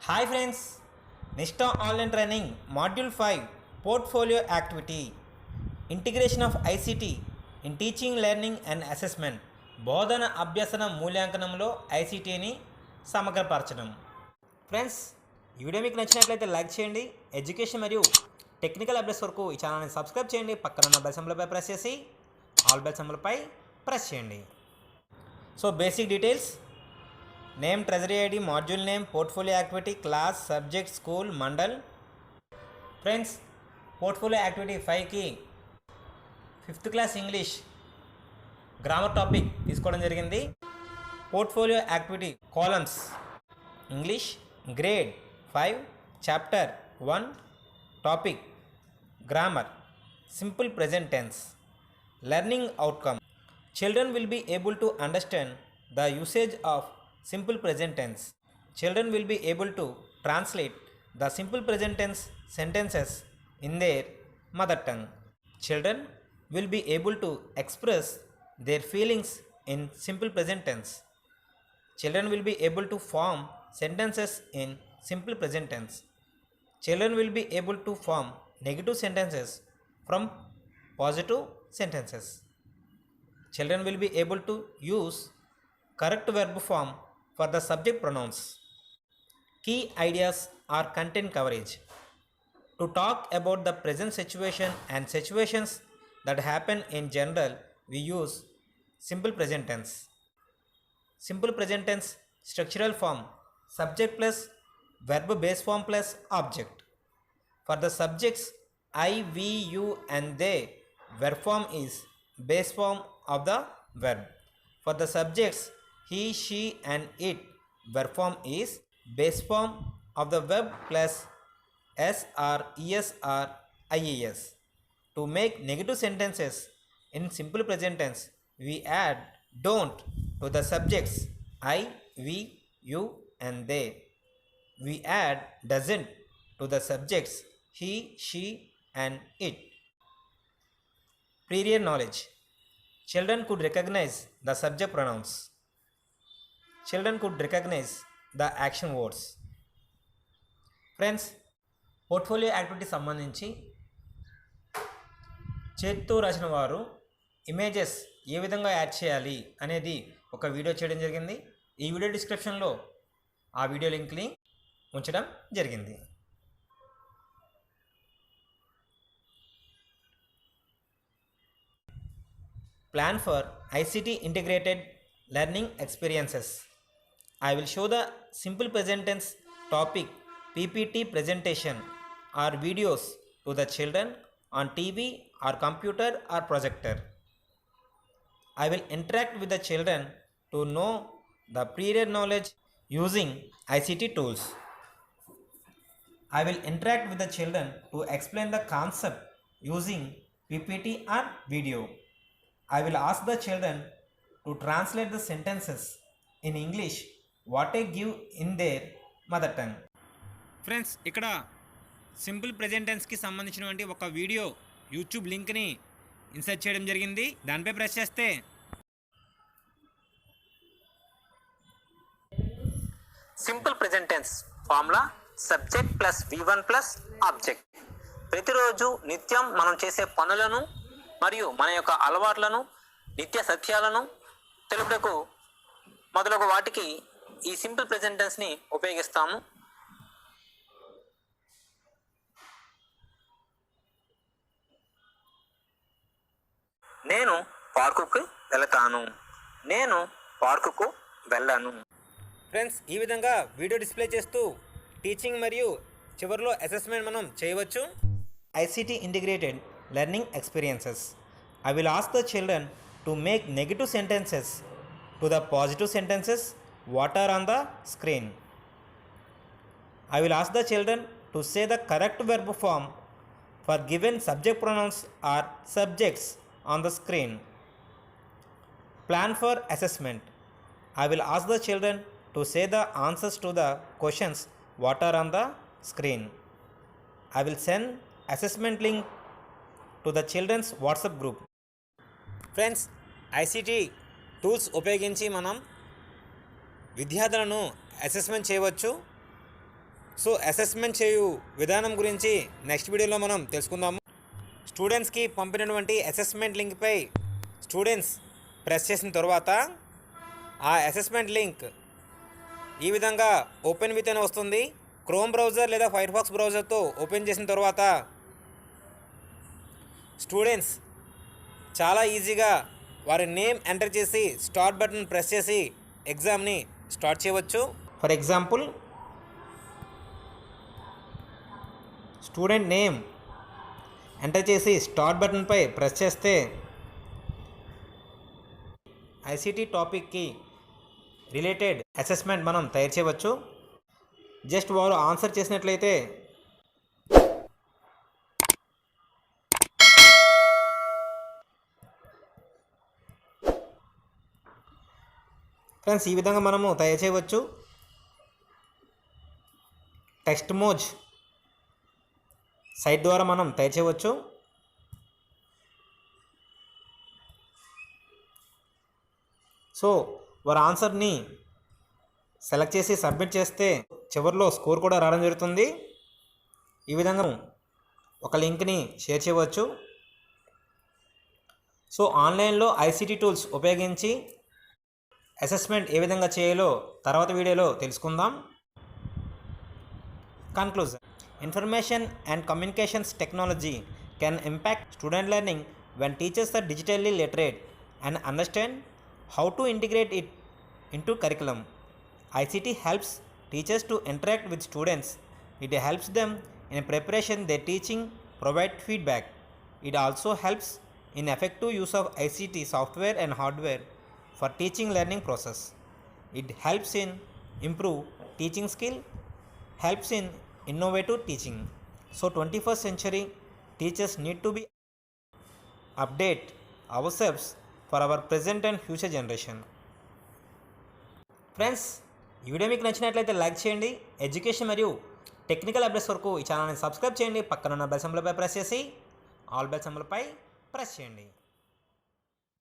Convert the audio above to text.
Hi friends, Nishta Online Training Module 5 Portfolio Activity Integration of ICT in Teaching, Learning and Assessment బోధన అభ్యసన మూల్యాంకనంలో ఐసీటీని సమగ్రపరచడం. Friends, ఈ video మీకు నచ్చినట్లయితే like చేయండి. Education మరియు టెక్నికల్ అప్డేట్స్ వరకు ఈ ఛానల్ని సబ్స్క్రైబ్ చేయండి. పక్కన ఉన్న బెల్ సింబల్పై ప్రెస్ చేసి ఆల్ బెల్ సింబల్పై ప్రెస్ చేయండి. So basic details: name, treasury ID, module name, portfolio activity, class, subject, school, mandal. Friends, portfolio activity 5కి 5th class English grammar topic తీసుకోవడం జరిగింది. Portfolio activity columns: English, grade 5, chapter 1, topic grammar, simple present tense. Learning outcome: children will be able to understand the usage of simple present tense. Children will be able to translate the simple present tense sentences in their mother tongue. Children will be able to express their feelings in simple present tense. Children will be able to form sentences in simple present tense. Children will be able to form negative sentences from positive sentences. Children will be able to use correct verb form for the subject pronouns. Key ideas are content coverage. To talk about the present situation and situations that happen in general, we use simple present tense. Simple present tense structural form: subject plus verb base form plus object. For the subjects I, we, you and they, verb form is base form of the verb. For the subjects he, she and it, verb form is base form of the verb plus s or es or ies. To make negative sentences in simple present tense, we add don't to the subjects I, we, you and they. We add doesn't to the subjects he, she and it. Prior knowledge: children could recognize the subject pronouns. Children could recognize the action words. Friends, portfolio activity సంబంధించి చేత్తో రాసిన వారు images ఏ విధంగా add చేయాలి అనేది ఒక video చేయడం జరిగింది. ఈ వీడియో డిస్క్రిప్షన్లో ఆ వీడియో లింక్ని ఉంచడం జరిగింది. Plan for ICT integrated learning experiences. I will show the simple present tense topic PPT presentation or videos to the children on TV or computer or projector. I will interact with the children to know the prior knowledge using ICT tools. I will interact with the children to explain the concept using PPT or video. I will ask the children to translate the sentences in English what I give in their mother tongue. Friends, ఇక్కడ simple present టెన్స్కి సంబంధించినటువంటి ఒక video YouTube లింక్ని insert చేయడం జరిగింది. దానిపై press చేస్తే simple present tense formula subject plus V1 plus object. ప్రతిరోజు నిత్యం మనం చేసే పనులను మరియు మన యొక్క అలవాట్లను, నిత్య సత్యాలను తెలుపుటకు మొదలగు వాటికి ఈ సింపుల్ ప్రెజెంట్ టెన్స్ని ఉపయోగిస్తాము. నేను పార్కుకు వెళతాను, నేను పార్కుకు వెళ్ళను. ఫ్రెండ్స్, ఈ విధంగా వీడియో డిస్ప్లే చేస్తూ టీచింగ్ మరియు చివరిలో అసెస్మెంట్ మనం చేయవచ్చు. ICT integrated learning experiences. I will ask the children to make negative sentences to the positive sentences what are on the screen. I will ask the children to say the correct verb form for given subject pronouns or subjects on the screen. Plan for assessment. I will ask the children to say the answers to the questions what are on the screen. I will send assessment link to the children's WhatsApp group. Friends, ICT tools ఉపయోగించి మనం విద్యార్థులను assessment చేయవచ్చు. So assessment చేయు విధానం గురించి next వీడియోలో మనం తెలుసుకుందాము. స్టూడెంట్స్కి పంపినటువంటి అసెస్మెంట్ లింక్పై స్టూడెంట్స్ ప్రెస్ చేసిన తర్వాత ఆ అసెస్మెంట్ లింక్ ఈ విధంగా ఓపెన్ విత్ అని వస్తుంది. క్రోమ్ బ్రౌజర్ లేదా ఫైర్ఫాక్స్ బ్రౌజర్తో ఓపెన్ చేసిన తర్వాత స్టూడెంట్స్ చాలా ఈజీగా వారి నేమ్ ఎంటర్ చేసి స్టార్ట్ బటన్ ప్రెస్ చేసి ఎగ్జామ్ని స్టార్ట్ చేయవచ్చు. For example student name enter చేసి స్టార్ట్ బటన్పై ప్రెస్ చేస్తే ఐసీటీ టాపిక్కి రిలేటెడ్ అసెస్మెంట్ మనం తయారు చేయవచ్చు. జస్ట్ వారు ఆన్సర్ చేసినట్లయితే ఫ్రెండ్స్ ఈ విధంగా మనము తయారు చేయవచ్చు. టెక్స్ట్ మోజ్ సైట్ ద్వారా మనం తయారు చేయవచ్చు. సో వారి ఆన్సర్ని సెలెక్ట్ చేసి సబ్మిట్ చేస్తే చివరిలో స్కోర్ కూడా రావడం జరుగుతుంది. ఈ విధంగా ఒక లింక్ని షేర్ చేయవచ్చు. సో ఆన్లైన్లో ఐసీటీ టూల్స్ ఉపయోగించి అసెస్మెంట్ ఏ విధంగా చేయాలో తర్వాత వీడియోలో తెలుసుకుందాం. Conclusion. Information and communications technology can impact student learning when teachers are digitally literate and understand how to integrate it into curriculum. ICT helps teachers to interact with students. It helps them in preparation their teaching, provide feedback. It also helps in effective use of ICT software and hardware for teaching learning process. It helps in improve teaching skill, helps in innovative teaching. So 21st century teachers need to be update ourselves for our present and future generation. Friends ఈ video మీకు నచ్చినట్లయితే like చేయండి. Education మరియు technical updates కొరకు ఈ ఛానల్ని subscribe చేయండి. పక్కన ఉన్న బెల్ సింబల్పై ప్రెస్ చేసి ఆల్ బెల్ సింబల్పై ప్రెస్ చేయండి.